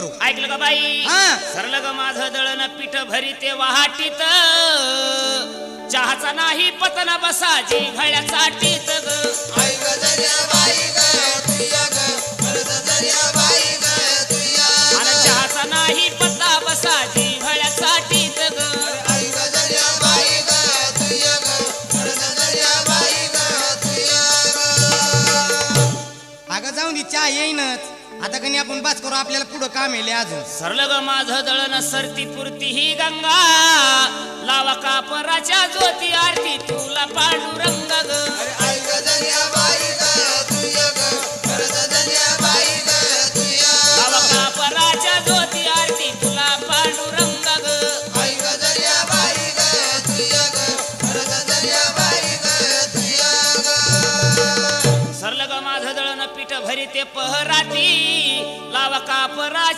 ऐकलं का बाई? सरलं ग माझं दळण पीठ भरीते वाहाटीत, चहाचा नाही पतन बसा जी घळ्याचा टीत ग. ऐक दर्या बाई ग तुया ग, परत दर्या बाई ग तुया ग. आणि चहाचा नाही पत्ता बसा जी घळ्याचा टीत ग. ऐक दर्या बाई ग तुया ग, परत दर्या बाई ग तुया ग. अगं जाऊन दे, चहा येईनच आता. कणी आपण बास करू, आपल्याला पुढं काम येले अजून. सरलं ग माझं दळण सरती पुरती ही गंगा, लावा कापराच्या ज्योती आरती तुला पांडुरंग ग. ऐक दर्या बाई ग तुया ग, परत दर्या बाई ग तुया लावा ग. कापराच्या ज्योती आरती तुला पांडुरंग ग. ऐक दर्या बाई ग तुया ग, परत दर्या बाई ग तुया ग. सरलं ग माझं दळण पीठ भरीते पहराती, लावा कापराच्या